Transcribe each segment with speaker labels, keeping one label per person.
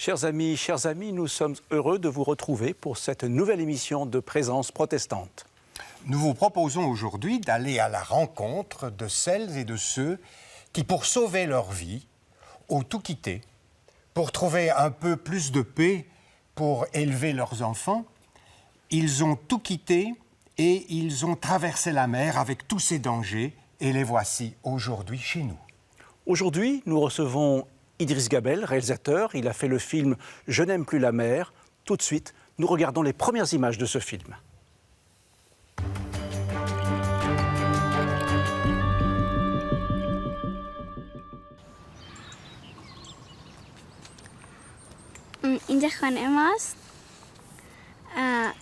Speaker 1: Chers amis, nous sommes heureux de vous retrouver pour cette nouvelle émission de Présence protestante.
Speaker 2: Nous vous proposons aujourd'hui d'aller à la rencontre de celles et de ceux qui, pour sauver leur vie, ont tout quitté, pour trouver un peu plus de paix, pour élever leurs enfants. Ils ont tout quitté et ils ont traversé la mer avec tous ses dangers et les voici aujourd'hui chez nous.
Speaker 1: Aujourd'hui, nous recevons Idriss Gabel, réalisateur. Il a fait le film « Je n'aime plus la mer ». Tout de suite, nous regardons les premières images de ce film.
Speaker 3: اینجا خانه ماست.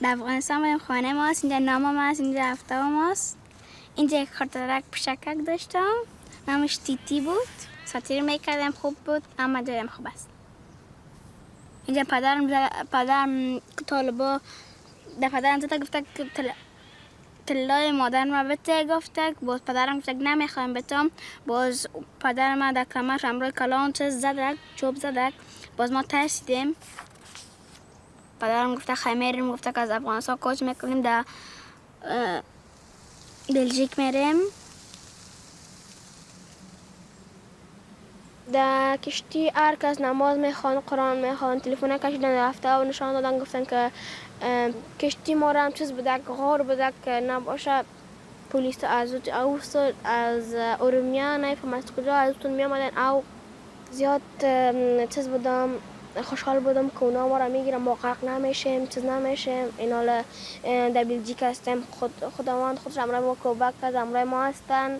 Speaker 3: در افغانستان بایم خانه ماست. اینجا نام ماست. اینجا هفته ماست. اینجا یک خاطرک پشکک داشتم. نامش تیتی بود. ساتیر میکردم خوب بود. اما دلم خوب است. اینجا پدرم طالبا در پدرم زده گفته تلای مادر ما بته گفته. باز پدرم گفته نمیخوایم بتم. باز پدرم ما در کمرش امروی کلان چیز زدک چوب زدک. باز ما ترسیدیم. پدرم گفته خیمریم گفته که از افغانستان کوچ میکنیم در بلژیک میریم. در کشتی هر کس نماز میخوان قرآن میخوان تلفن کشیدن رفته و نشان دادن گفتن که کشتی ما هم چیز بوده غار بوده که نباشه پلیس از ارومیه نفهم از کجا از اون میامدن او زیاد چیز بودم خوشحال بودم که اونا ما را میگیرن ما غرق نمیشیم چیز نمیشیم اینا در بلژیک هستیم خداوند خودش امرای ما کمک کرد امرای ما هستن.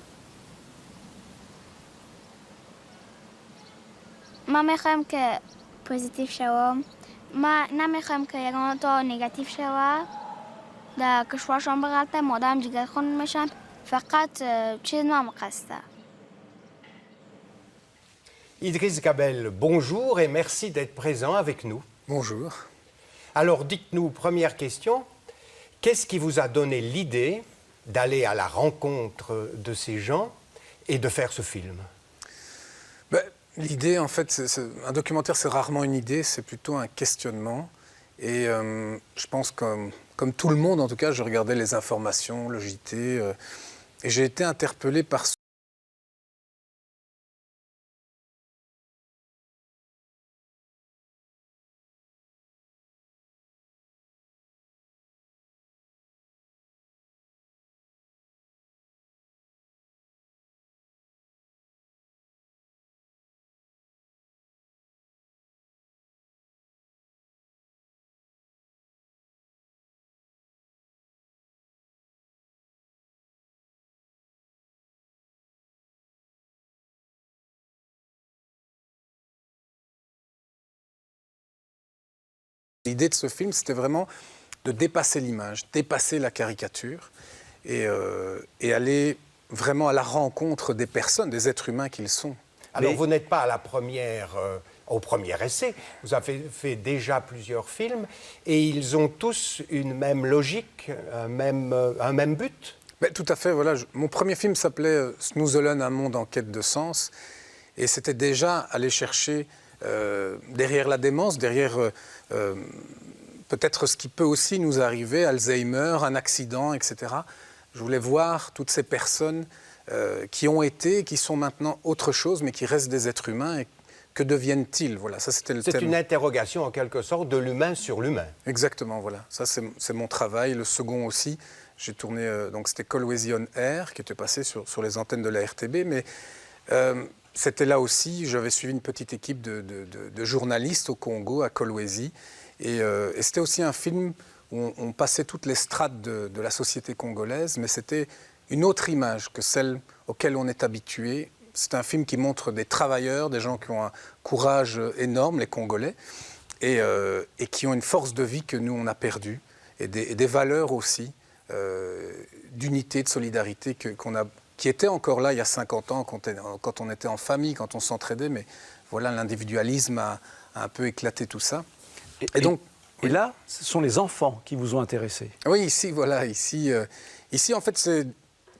Speaker 3: ما میخوایم که پوزیتیو شوم. ما نمیخوایم که یگانه تا نگاتیو شوه. در کشورشان بغلطه مادرم جگر خون میشن فقط چیز نامقصده.
Speaker 2: Idriss Gabel, bonjour et merci d'être présent avec nous.
Speaker 4: Bonjour.
Speaker 2: Alors dites-nous, première question, qu'est-ce qui vous a donné l'idée d'aller à la rencontre de ces gens et de faire ce film?
Speaker 4: L'idée, en fait, un documentaire, c'est rarement une idée, c'est plutôt un questionnement. Et je pense que, comme tout le monde, en tout cas, je regardais les informations, le JT, et j'ai été interpellé par l'idée de ce film, c'était vraiment de dépasser l'image, dépasser la caricature et aller vraiment à la rencontre des personnes, des êtres humains qu'ils sont.
Speaker 2: Alors vous n'êtes pas à la première, au premier essai, vous avez fait déjà plusieurs films et ils ont tous une même logique, un même but.
Speaker 4: Tout à fait, voilà. Mon premier film s'appelait « Snoezelen, un monde en quête de sens » et c'était déjà aller chercher derrière la démence, derrière peut-être ce qui peut aussi nous arriver, Alzheimer, un accident, etc. Je voulais voir toutes ces personnes qui ont été, qui sont maintenant autre chose, mais qui restent des êtres humains. Et que deviennent-ils? Voilà, ça c'était le thème.
Speaker 2: C'est une interrogation en quelque sorte de l'humain sur l'humain.
Speaker 4: Exactement, voilà. Ça c'est mon travail. Le second aussi, j'ai tourné, donc c'était Kolwezi on Air, qui était passé sur les antennes de la RTB, mais c'était là aussi, j'avais suivi une petite équipe de journalistes au Congo, à Kolwezi. Et c'était aussi un film où on passait toutes les strates de la société congolaise, mais c'était une autre image que celle auquel on est habitué. C'est un film qui montre des travailleurs, des gens qui ont un courage énorme, les Congolais, et qui ont une force de vie que nous, on a perdue, et des valeurs aussi, d'unité, de solidarité qui étaient encore là il y a 50 ans, quand on était en famille, quand on s'entraidait, mais voilà, l'individualisme a un peu éclaté tout ça.
Speaker 1: Et là, ce sont les enfants qui vous ont intéressé.
Speaker 4: Oui, ici, voilà, ici, en fait, c'est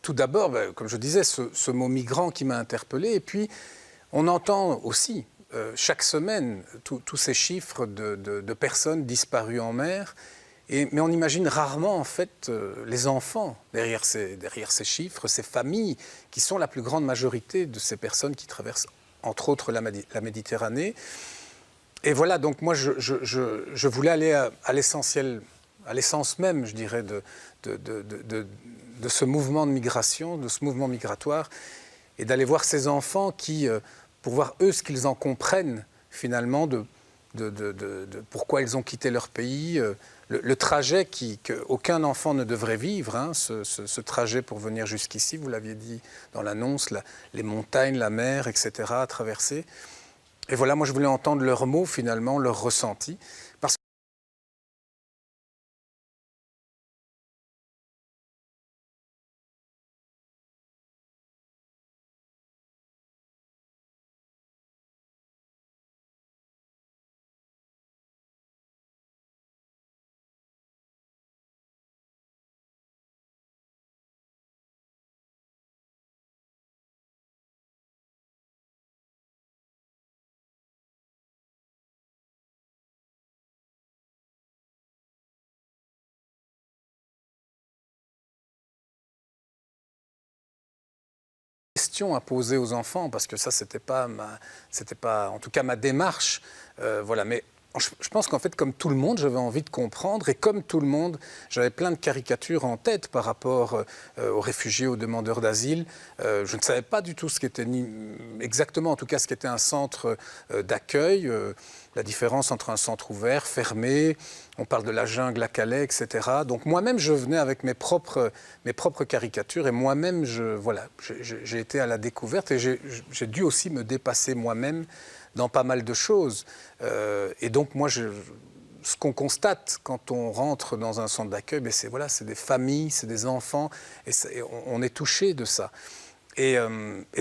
Speaker 4: tout d'abord, comme je disais, ce mot migrant qui m'a interpellé, et puis on entend aussi chaque semaine tous ces chiffres de personnes disparues en mer. Mais on imagine rarement, en fait, les enfants derrière ces chiffres, ces familles, qui sont la plus grande majorité de ces personnes qui traversent, entre autres, la Méditerranée. Et voilà, donc moi, je voulais aller à l'essentiel, à l'essence même, je dirais, de ce mouvement de migration, de ce mouvement migratoire, et d'aller voir ces enfants qui, pour voir eux ce qu'ils en comprennent, finalement, de pourquoi ils ont quitté leur pays, le trajet qu'aucun enfant ne devrait vivre, hein, ce trajet pour venir jusqu'ici, vous l'aviez dit dans l'annonce, les montagnes, la mer, etc., à traverser. Et voilà, moi je voulais entendre leurs mots finalement, leurs ressentis. Parce question à poser aux enfants, parce que ça, c'était pas, en tout cas, ma démarche. Voilà, mais je pense qu'en fait, comme tout le monde, j'avais envie de comprendre, et comme tout le monde, j'avais plein de caricatures en tête par rapport aux réfugiés, aux demandeurs d'asile. Je ne savais pas du tout ce qu'était exactement, en tout cas, ce qu'était un centre d'accueil, la différence entre un centre ouvert, fermé. On parle de la jungle à Calais, etc. Donc moi-même, je venais avec mes propres caricatures, et moi-même, j'ai été à la découverte, et j'ai dû aussi me dépasser moi-même dans pas mal de choses. Et donc moi, ce qu'on constate quand on rentre dans un centre d'accueil, c'est des familles, c'est des enfants, et on est touché de ça. Et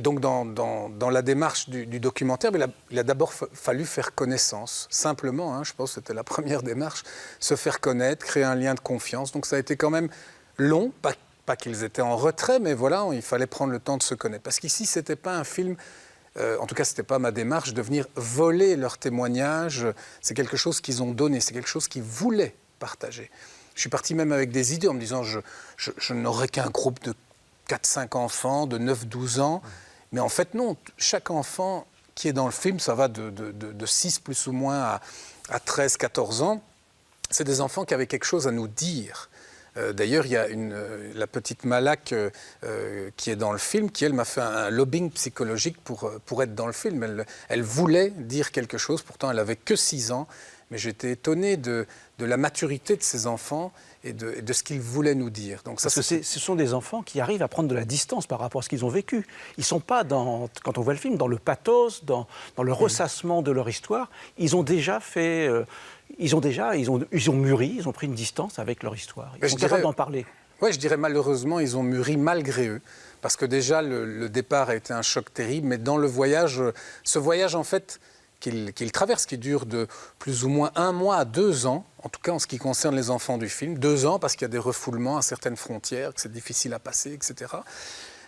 Speaker 4: donc dans la démarche du documentaire, il a d'abord fallu faire connaissance, simplement, hein, je pense que c'était la première démarche, se faire connaître, créer un lien de confiance. Donc ça a été quand même long, pas qu'ils étaient en retrait, mais voilà, il fallait prendre le temps de se connaître. Parce qu'ici, c'était pas un film, en tout cas, ce n'était pas ma démarche de venir voler leurs témoignages. C'est quelque chose qu'ils ont donné, c'est quelque chose qu'ils voulaient partager. Je suis parti même avec des idées en me disant je n'aurai qu'un groupe de 4-5 enfants, de 9-12 ans. Mais en fait, non. Chaque enfant qui est dans le film, ça va de 6 plus ou moins à 13-14 ans. C'est des enfants qui avaient quelque chose à nous dire. D'ailleurs, il y a la petite Malak qui est dans le film, qui, elle, m'a fait un lobbying psychologique pour être dans le film. Elle voulait dire quelque chose, pourtant elle n'avait que 6 ans. Mais j'étais étonné de la maturité de ces enfants et de ce qu'ils voulaient nous dire. Donc
Speaker 1: Parce que ce sont des enfants qui arrivent à prendre de la distance par rapport à ce qu'ils ont vécu. Ils ne sont pas, quand on voit le film, dans le pathos, dans le ressassement de leur histoire. Ils ont déjà fait... ils ont mûri, ils ont pris une distance avec leur histoire. Ils sont capables d'en parler.
Speaker 4: Oui, je dirais malheureusement, ils ont mûri malgré eux. Parce que déjà, le départ a été un choc terrible. Mais dans le voyage, ce voyage, en fait, qu'il traverse, qui dure de plus ou moins 1 mois à 2 ans, en tout cas en ce qui concerne les enfants du film. 2 ans parce qu'il y a des refoulements à certaines frontières, que c'est difficile à passer, etc.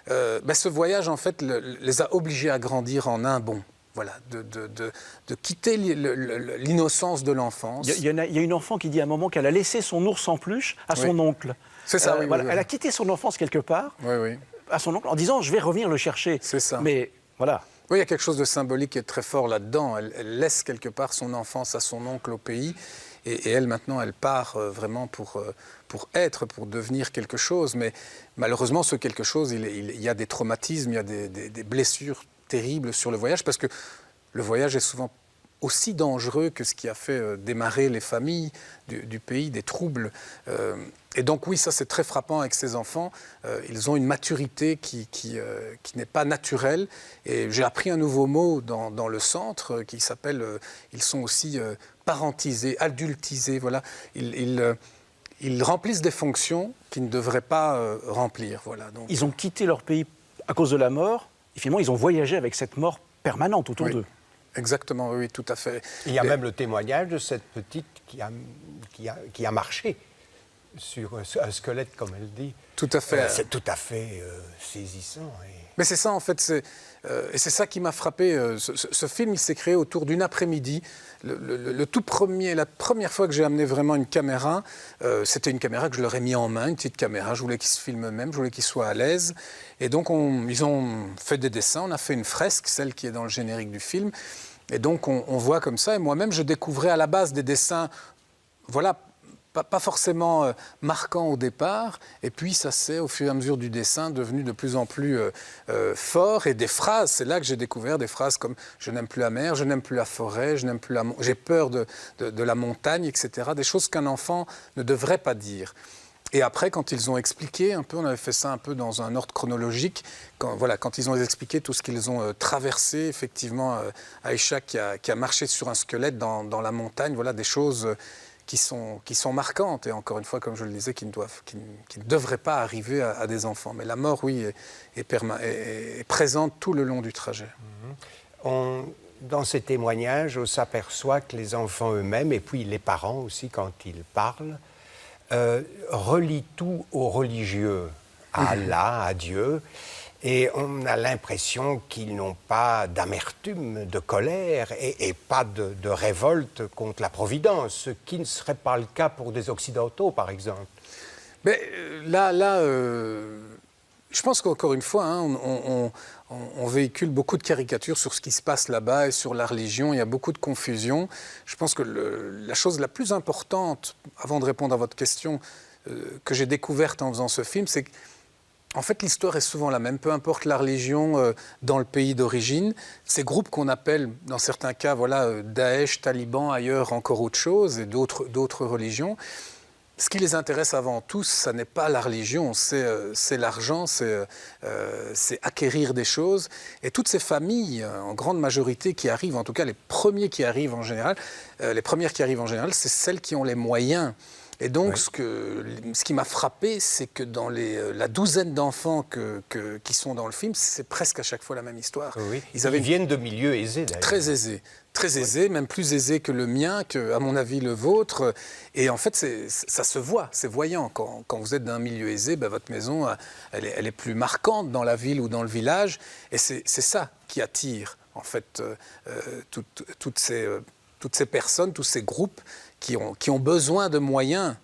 Speaker 4: Ce voyage, en fait, les a obligés à grandir en un bond. Voilà, de quitter l'innocence de l'enfance.
Speaker 1: Il y a une enfant qui dit à un moment qu'elle a laissé son ours en peluche à son oncle.
Speaker 4: C'est ça, oui,
Speaker 1: voilà,
Speaker 4: oui.
Speaker 1: Elle a quitté son enfance quelque part
Speaker 4: Oui.
Speaker 1: à son oncle en disant « je vais revenir le chercher ».
Speaker 4: C'est ça.
Speaker 1: Mais voilà.
Speaker 4: Oui, il y a quelque chose de symbolique qui est très fort là-dedans. Elle laisse quelque part son enfance à son oncle au pays. Et elle, maintenant, elle part vraiment pour devenir quelque chose. Mais malheureusement, ce quelque chose, il y a des traumatismes, il y a des blessures terribles sur le voyage, parce que le voyage est souvent aussi dangereux que ce qui a fait démarrer les familles du pays, des troubles. Et donc oui, ça c'est très frappant avec ces enfants. Ils ont une maturité qui n'est pas naturelle. Et j'ai appris un nouveau mot dans le centre qui s'appelle, ils sont aussi parentisés, adultisés. Voilà. Ils remplissent des fonctions qu'ils ne devraient pas remplir. Voilà. Donc,
Speaker 1: ils ont quitté leur pays à cause de la mort. Et finalement, ils ont voyagé avec cette mort permanente autour d'eux.
Speaker 4: Exactement, oui, tout à fait.
Speaker 2: Il y a même le témoignage de cette petite qui a marché. sur un squelette, comme elle dit.
Speaker 4: Tout à fait.
Speaker 2: C'est tout à fait saisissant.
Speaker 4: Mais c'est ça, en fait, et c'est ça qui m'a frappé. Ce film, il s'est créé autour d'une après-midi. La première fois que j'ai amené vraiment une caméra, c'était une caméra que je leur ai mis en main, une petite caméra. Je voulais qu'ils se filment eux-mêmes, je voulais qu'ils soient à l'aise. Et donc, ils ont fait des dessins, on a fait une fresque, celle qui est dans le générique du film. Et donc, on voit comme ça. Et moi-même, je découvrais à la base des dessins, voilà, pas forcément marquant au départ, et puis ça s'est, au fur et à mesure du dessin, devenu de plus en plus fort, et des phrases, c'est là que j'ai découvert des phrases comme « je n'aime plus la mer, je n'aime plus la forêt, j'ai peur de la montagne », etc., des choses qu'un enfant ne devrait pas dire. Et après, quand ils ont expliqué un peu, on avait fait ça un peu dans un ordre chronologique, quand ils ont expliqué tout ce qu'ils ont traversé, effectivement, Aïcha qui a marché sur un squelette dans la montagne, voilà, des choses qui sont marquantes, et encore une fois, comme je le disais, qui ne devraient pas arriver à des enfants. Mais la mort, oui, est présente tout le long du trajet.
Speaker 2: Dans ces témoignages, on s'aperçoit que les enfants eux-mêmes, et puis les parents aussi, quand ils parlent, relient tout au religieux, à Allah, à Dieu, et on a l'impression qu'ils n'ont pas d'amertume, de colère et pas de révolte contre la Providence, ce qui ne serait pas le cas pour des Occidentaux, par exemple.
Speaker 4: Mais je pense qu'encore une fois, hein, on véhicule beaucoup de caricatures sur ce qui se passe là-bas et sur la religion. Il y a beaucoup de confusion. Je pense que la chose la plus importante, avant de répondre à votre question, que j'ai découverte en faisant ce film, c'est que en fait, l'histoire est souvent la même, peu importe la religion dans le pays d'origine. Ces groupes qu'on appelle, dans certains cas, voilà, Daesh, Taliban, ailleurs encore autre chose, et d'autres religions. Ce qui les intéresse avant tout, ça n'est pas la religion, c'est l'argent, c'est acquérir des choses. Et toutes ces familles, en grande majorité, qui arrivent, en tout cas les premières qui arrivent en général, c'est celles qui ont les moyens. Et donc, oui. Ce qui m'a frappé, c'est que dans la douzaine d'enfants qui sont dans le film, c'est presque à chaque fois la même histoire.
Speaker 2: Oui. Ils viennent de milieux aisés, d'ailleurs.
Speaker 4: Très aisés. Très aisés, même plus aisés que le mien, qu'à mon avis le vôtre. Et en fait, ça se voit, c'est voyant. Quand vous êtes d'un milieu aisé, ben, votre maison, elle est plus marquante dans la ville ou dans le village. Et c'est ça qui attire, en fait, toutes ces personnes, tous ces groupes qui ont besoin de moyens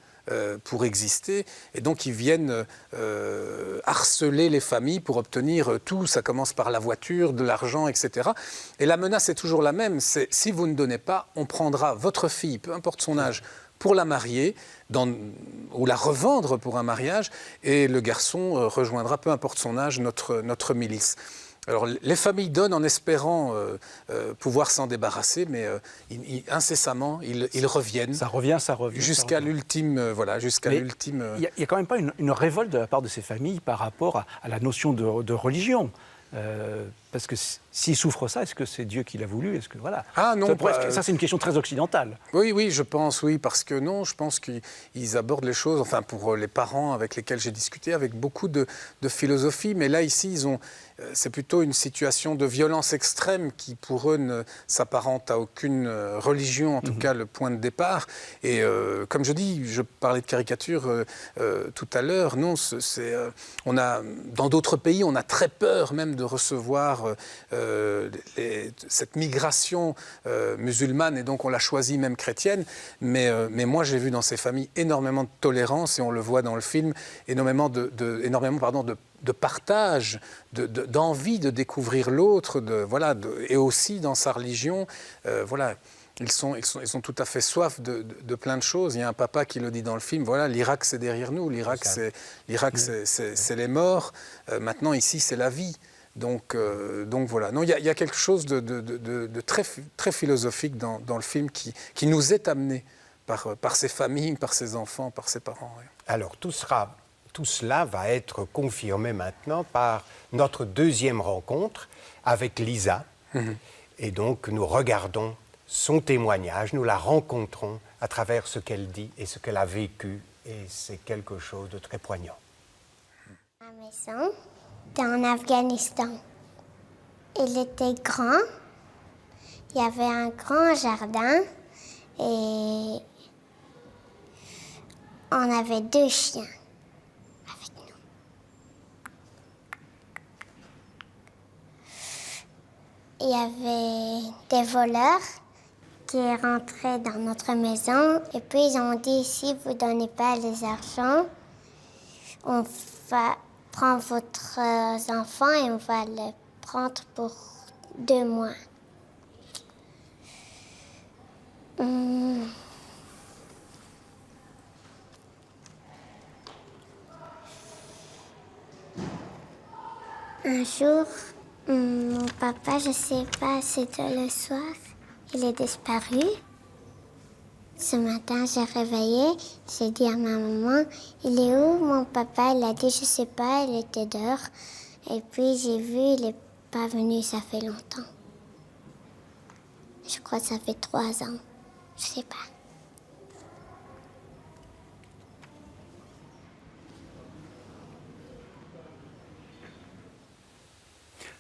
Speaker 4: pour exister, et donc ils viennent harceler les familles pour obtenir tout. Ça commence par la voiture, de l'argent, etc. Et la menace est toujours la même, c'est si vous ne donnez pas, on prendra votre fille, peu importe son âge, pour la marier, ou la revendre pour un mariage, et le garçon rejoindra, peu importe son âge, notre milice. Alors, les familles donnent en espérant pouvoir s'en débarrasser, mais incessamment, ils reviennent.
Speaker 1: Ça revient.
Speaker 4: Jusqu'à l'ultime, l'ultime...
Speaker 1: Il n'y a quand même pas une révolte de la part de ces familles par rapport à la notion de religion. Parce que s'ils souffrent ça, est-ce que c'est Dieu qui l'a voulu? Est-ce que voilà.
Speaker 4: Ah non,
Speaker 1: ça c'est une question très occidentale.
Speaker 4: Oui, je pense, oui, parce que non, je pense qu'ils abordent les choses, enfin pour les parents avec lesquels j'ai discuté, avec beaucoup de philosophie, mais là ici c'est plutôt une situation de violence extrême qui pour eux ne s'apparente à aucune religion, en tout cas le point de départ. Et comme je dis, je parlais de caricature tout à l'heure, non, dans d'autres pays, on a très peur même de recevoir cette migration musulmane, et donc on l'a choisie même chrétienne, mais moi j'ai vu dans ces familles énormément de tolérance, et on le voit dans le film, énormément de partage, d'envie de découvrir l'autre, et aussi dans sa religion, Ils sont tout à fait soif de plein de choses. Il y a un papa qui le dit dans le film, voilà, l'Irak c'est derrière nous, l'Irak c'est les morts, maintenant ici c'est la vie. Donc voilà. Non, il y a quelque chose de très, très philosophique dans le film qui nous est amené par ses familles, par ses enfants, par ses parents. Oui.
Speaker 2: Alors tout cela va être confirmé maintenant par notre deuxième rencontre avec Lisa. Et donc nous regardons son témoignage, nous la rencontrons à travers ce qu'elle dit et ce qu'elle a vécu. Et c'est quelque chose de très poignant.
Speaker 5: Ma maison était en Afghanistan. Il était grand. Il y avait un grand jardin. Et on avait 2 chiens avec nous. Il y avait des voleurs qui rentraient dans notre maison et puis ils ont dit si vous ne donnez pas les argent, on va prendre votre enfant et on va le prendre pour 2 mois. Un jour, mon papa, je sais pas, c'était le soir, il est disparu. Ce matin, j'ai réveillé, j'ai dit à ma maman, il est où mon papa? Il a dit, je sais pas, il était dehors. Et puis j'ai vu, il est pas venu, ça fait longtemps. Je crois que ça fait 3 ans, je sais pas.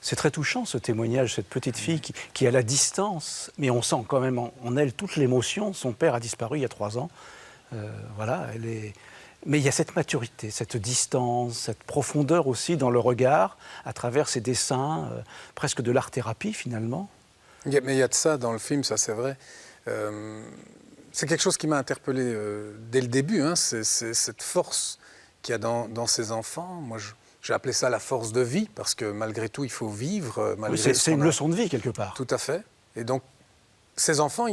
Speaker 1: C'est très touchant ce témoignage, cette petite fille qui est à la distance, mais on sent quand même en elle toute l'émotion. Son père a disparu il y a 3 ans. Voilà, elle est... Mais il y a cette maturité, cette distance, cette profondeur aussi dans le regard, à travers ses dessins, presque de l'art-thérapie finalement.
Speaker 4: Mais il y a de ça dans le film, ça c'est vrai. C'est quelque chose qui m'a interpellé dès le début, hein, c'est cette force qu'il y a dans ces enfants. Moi, j'ai appelé ça la force de vie, parce que malgré tout, il faut vivre.
Speaker 1: Oui, c'est une leçon de vie, quelque part.
Speaker 4: Tout à fait. Et donc, ces enfants,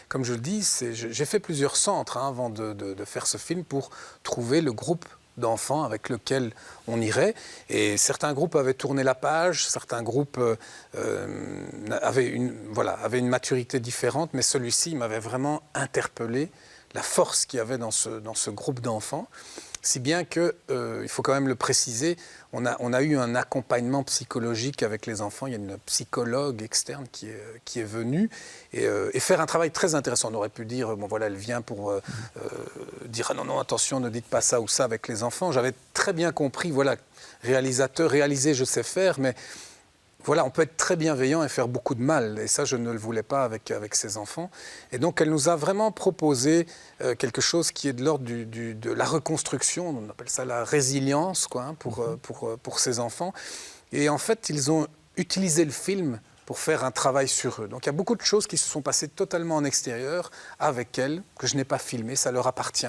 Speaker 4: comme je le dis, j'ai fait plusieurs centres avant de faire ce film pour trouver le groupe d'enfants avec lequel on irait. Et certains groupes avaient tourné la page, certains groupes avaient une maturité différente, mais celui-ci m'avait vraiment interpellé, la force qu'il y avait dans ce groupe d'enfants. Si bien que, il faut quand même le préciser, on a eu un accompagnement psychologique avec les enfants. Il y a une psychologue externe qui est venue et faire un travail très intéressant. On aurait pu dire, bon voilà, elle vient pour dire, ah non, attention, ne dites pas ça ou ça avec les enfants. J'avais très bien compris, voilà, réalisateur, réaliser, je sais faire, mais voilà, on peut être très bienveillant et faire beaucoup de mal. Et ça, je ne le voulais pas avec ces enfants. Et donc, elle nous a vraiment proposé quelque chose qui est de l'ordre de la reconstruction. On appelle ça la résilience, quoi, hein, pour ces enfants. Et en fait, ils ont utilisé le film pour faire un travail sur eux. Donc, il y a beaucoup de choses qui se sont passées totalement en extérieur avec elles, que je n'ai pas filmées, ça leur appartient.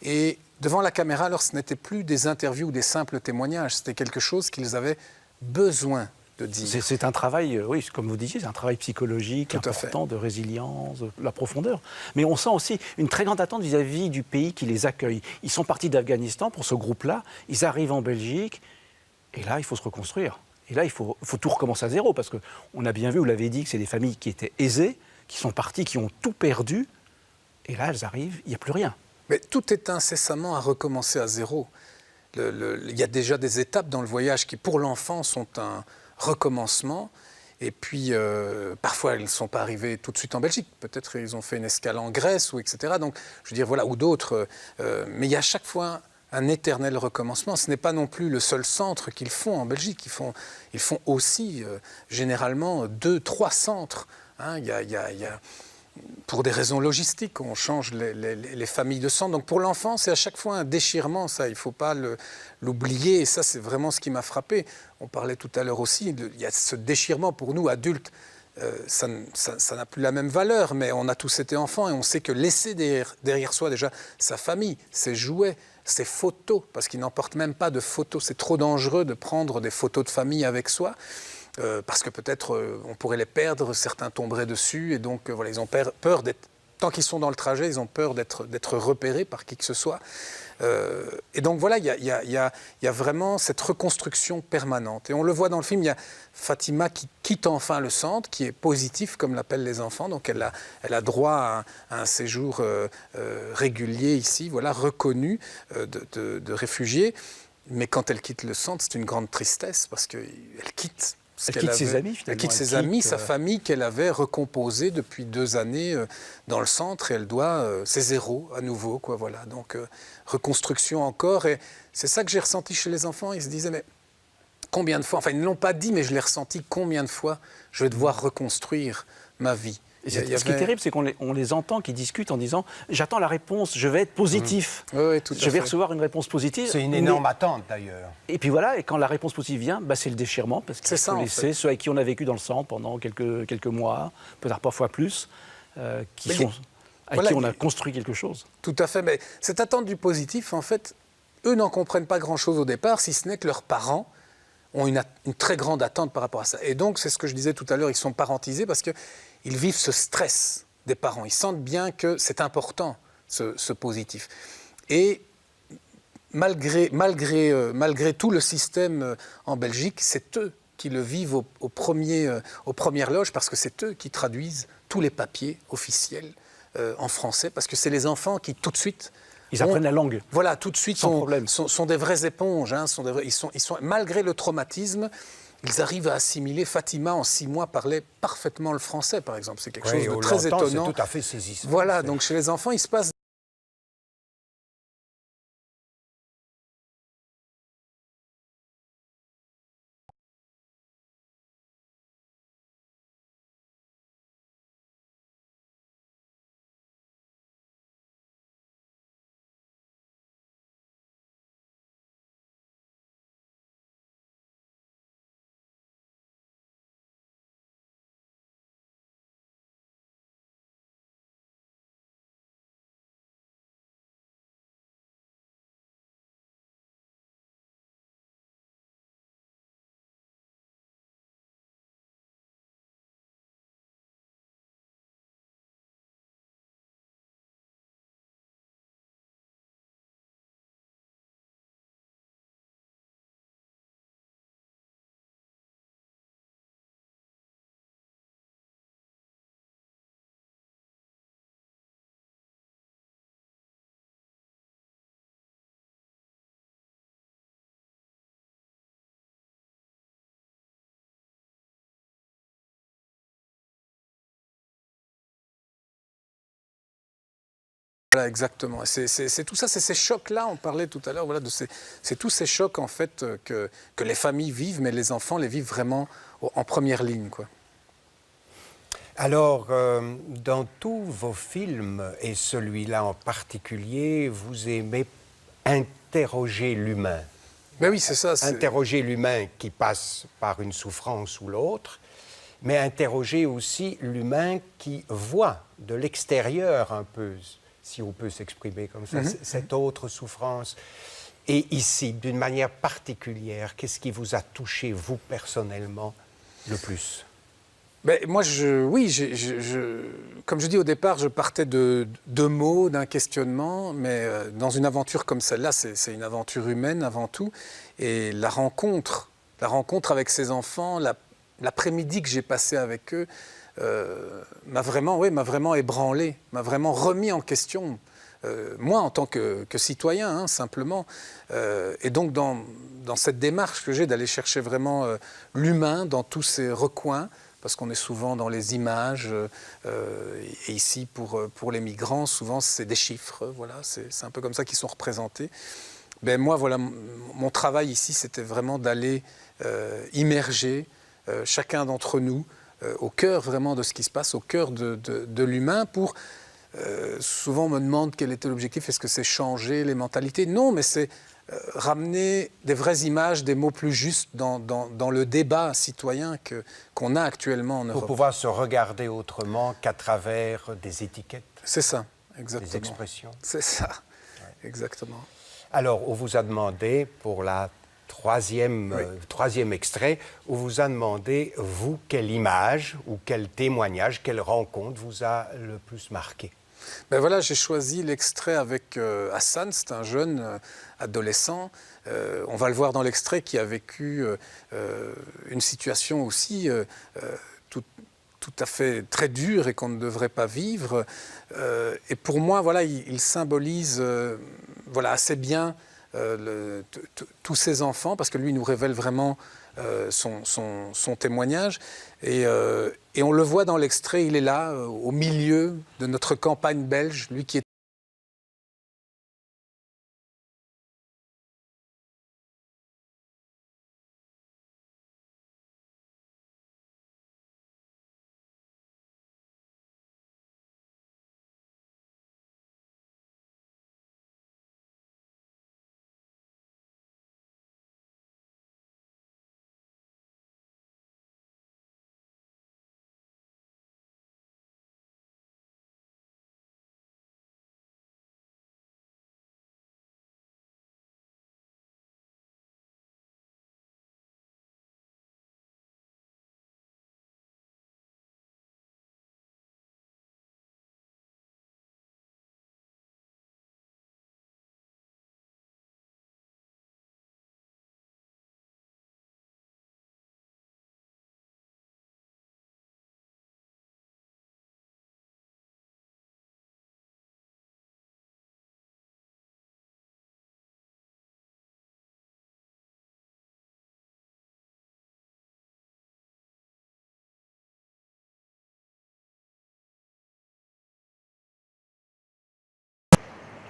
Speaker 4: Et devant la caméra, alors, ce n'était plus des interviews ou des simples témoignages. C'était quelque chose qu'ils avaient besoin de dire.
Speaker 1: C'est un travail, oui, comme vous disiez, c'est un travail psychologique important, de résilience, de la profondeur. Mais on sent aussi une très grande attente vis-à-vis du pays qui les accueille. Ils sont partis d'Afghanistan pour ce groupe-là, ils arrivent en Belgique, et là, il faut se reconstruire. Et là, il faut tout recommencer à zéro, parce qu'on a bien vu, vous l'avez dit, que c'est des familles qui étaient aisées, qui sont parties, qui ont tout perdu, et là, elles arrivent, il n'y a plus rien.
Speaker 4: Mais tout est incessamment à recommencer à zéro. Il y a déjà des étapes dans le voyage qui, pour l'enfant, sont un recommencement. Et puis, parfois, elles ne sont pas arrivées tout de suite en Belgique. Peut-être ils ont fait une escale en Grèce, etc. Donc, je veux dire, voilà, ou d'autres. Mais il y a à chaque fois un éternel recommencement. Ce n'est pas non plus le seul centre qu'ils font en Belgique. Ils font aussi, généralement, 2, 3 centres. Hein. Il y a pour des raisons logistiques, on change les familles de sang. Donc pour l'enfant, c'est à chaque fois un déchirement, ça, il ne faut pas l'oublier. Et ça, c'est vraiment ce qui m'a frappé. On parlait tout à l'heure aussi, il y a ce déchirement pour nous, adultes. Ça n'a plus la même valeur, mais on a tous été enfants et on sait que laisser derrière soi déjà sa famille, ses jouets, ses photos, parce qu'ils n'emportent même pas de photos. C'est trop dangereux de prendre des photos de famille avec soi. Parce que peut-être on pourrait les perdre, certains tomberaient dessus, et donc voilà, ils ont peur d'être, tant qu'ils sont dans le trajet, ils ont peur d'être repérés par qui que ce soit. Et donc voilà, il y a vraiment cette reconstruction permanente. Et on le voit dans le film, il y a Fatima qui quitte enfin le centre, qui est positif, comme l'appellent les enfants, donc elle a droit à un séjour régulier ici, voilà, reconnu de réfugié. Mais quand elle quitte le centre, c'est une grande tristesse, parce qu'elle quitte...
Speaker 1: Elle quitte ses amis, finalement.
Speaker 4: Elle quitte ses amis, sa famille qu'elle avait recomposée depuis 2 années dans le centre, et elle doit, c'est zéro à nouveau, quoi, voilà. Donc, reconstruction encore, et c'est ça que j'ai ressenti chez les enfants. Ils se disaient, mais combien de fois, enfin, ils ne l'ont pas dit, mais je l'ai ressenti, combien de fois je vais devoir reconstruire ma vie.
Speaker 1: Et
Speaker 4: Il y
Speaker 1: ce qui est
Speaker 4: avait-
Speaker 1: terrible, c'est on les entend qui discutent en disant « j'attends la réponse, je vais être positif,
Speaker 4: Oui, oui, tout à
Speaker 1: je vais
Speaker 4: fait.
Speaker 1: recevoir une réponse positive ».
Speaker 2: C'est une énorme attente d'ailleurs.
Speaker 1: Et puis voilà, et quand la réponse positive vient, bah, c'est le déchirement, parce qu'il
Speaker 4: C'est ça,
Speaker 1: faut
Speaker 4: en
Speaker 1: laisser
Speaker 4: fait.
Speaker 1: ceux avec qui on a vécu dans le sang pendant quelques mois, peut-être parfois plus, avec
Speaker 4: voilà,
Speaker 1: qui on a construit quelque chose.
Speaker 4: Tout à fait, mais cette attente du positif, en fait, eux n'en comprennent pas grand-chose au départ, si ce n'est que leurs parents ont une très grande attente par rapport à ça. Et donc, c'est ce que je disais tout à l'heure, ils sont parentisés parce qu'ils vivent ce stress des parents. Ils sentent bien que c'est important, ce positif. Et malgré tout le système en Belgique, c'est eux qui le vivent aux premières loges parce que c'est eux qui traduisent tous les papiers officiels en français, parce que c'est les enfants qui, tout de suite...
Speaker 1: Ils apprennent la langue.
Speaker 4: Voilà, tout de suite,
Speaker 1: Sans problème.
Speaker 4: sont des vraies éponges. Hein, malgré le traumatisme, ils arrivent à assimiler. Fatima, en 6 mois, parlait parfaitement le français, par exemple. C'est quelque chose de très étonnant.
Speaker 2: C'est tout à fait saisissant.
Speaker 4: Voilà, donc chez les enfants, il se passe... Voilà, exactement. C'est tout ça, c'est ces chocs-là, on parlait tout à l'heure, voilà, c'est tous ces chocs, en fait, que les familles vivent, mais les enfants les vivent vraiment en première ligne, quoi.
Speaker 2: Alors, dans tous vos films, et celui-là en particulier, vous aimez interroger l'humain.
Speaker 4: Mais oui, c'est ça.
Speaker 2: Interroger l'humain qui passe par une souffrance ou l'autre, mais interroger aussi l'humain qui voit de l'extérieur un peu, si on peut s'exprimer comme ça, cette autre souffrance. Et ici, d'une manière particulière, qu'est-ce qui vous a touché, vous, personnellement, le plus ?
Speaker 4: Ben, moi, comme je dis au départ, je partais de 2 mots, d'un questionnement, mais dans une aventure comme celle-là, c'est une aventure humaine avant tout. Et la rencontre avec ces enfants, l'après-midi que j'ai passé avec eux, m'a vraiment ébranlé, m'a vraiment remis en question. Moi, en tant que citoyen, hein, simplement. Et donc, dans cette démarche que j'ai d'aller chercher vraiment l'humain dans tous ces recoins, parce qu'on est souvent dans les images, et ici, pour les migrants, souvent, c'est des chiffres, voilà, c'est un peu comme ça qu'ils sont représentés. Ben, moi, voilà, mon travail ici, c'était vraiment d'aller immerger chacun d'entre nous au cœur vraiment de ce qui se passe, au cœur de l'humain, pour... souvent, on me demande quel était l'objectif, est-ce que c'est changer les mentalités? Non, mais c'est ramener des vraies images, des mots plus justes dans le débat citoyen qu'on a actuellement en Europe.
Speaker 2: Pour pouvoir se regarder autrement qu'à travers des étiquettes.
Speaker 4: C'est ça, exactement.
Speaker 2: Des expressions.
Speaker 4: C'est ça, exactement.
Speaker 2: Alors, on vous a demandé, pour la troisième extrait, on vous a demandé, vous, quelle image ou quel témoignage, quelle rencontre vous a le plus marqué?
Speaker 4: Ben voilà, j'ai choisi l'extrait avec Hassan, c'est un jeune adolescent. On va le voir dans l'extrait, qui a vécu une situation aussi tout à fait très dure et qu'on ne devrait pas vivre. Et pour moi, voilà, il symbolise voilà, assez bien tous ces enfants, parce que lui nous révèle vraiment son témoignage. Et on le voit dans l'extrait, il est là, au milieu de notre campagne belge, lui qui est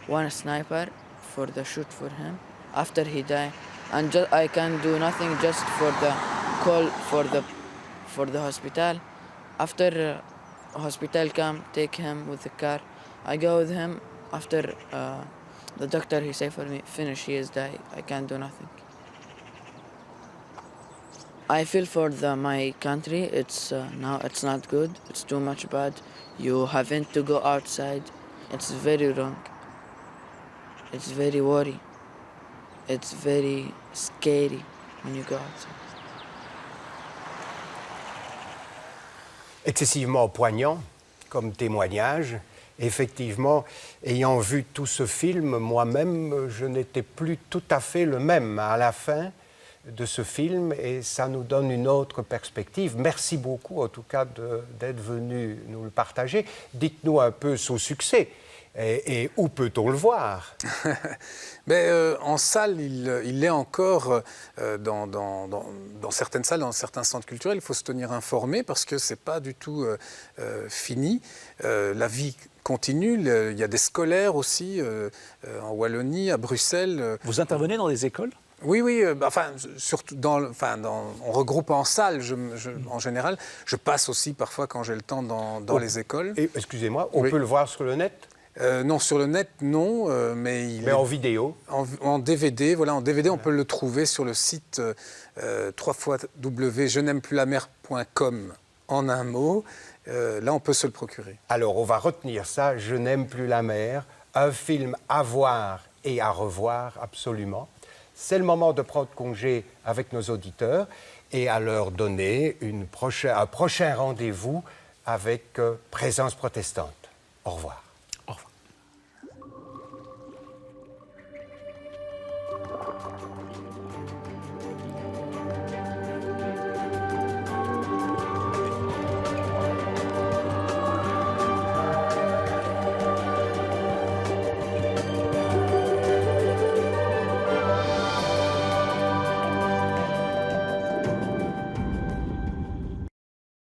Speaker 6: one sniper for the shoot for him after he died, and I can do nothing just for the call for the hospital. After hospital come take him with the car, I go with him. After the doctor he say for me, finish, he is died. I can't do nothing. I feel for my country. It's now it's not good. It's too much bad. You haven't to go outside. It's very wrong. It's very worry. It's very scary when you go outside.
Speaker 2: Excessivement poignant comme témoignage. Effectivement, ayant vu tout ce film, moi-même, je n'étais plus tout à fait le même à la fin de ce film et ça nous donne une autre perspective. Merci beaucoup en tout cas d'être venu nous le partager. Dites-nous un peu son succès et où peut-on le voir?
Speaker 4: En salle, il est encore dans certaines salles, dans certains centres culturels. Il faut se tenir informé parce que ce n'est pas du tout fini. La vie continue. Il y a des scolaires aussi en Wallonie, à Bruxelles.
Speaker 1: Vous intervenez dans des écoles?
Speaker 4: Oui, surtout on regroupe en salle en général. Je passe aussi parfois quand j'ai le temps dans les écoles.
Speaker 2: Excusez-moi, on peut le voir sur le net?
Speaker 4: Non, sur le net, non, mais
Speaker 2: en vidéo?
Speaker 4: En DVD, voilà, en DVD, on peut le trouver sur le site www.jenaimepluslamer.com en un mot. Là, on peut se le procurer.
Speaker 2: Alors, on va retenir ça, Je n'aime plus la mer, un film à voir et à revoir absolument. C'est le moment de prendre congé avec nos auditeurs et à leur donner un prochain rendez-vous avec Présence protestante. Au revoir.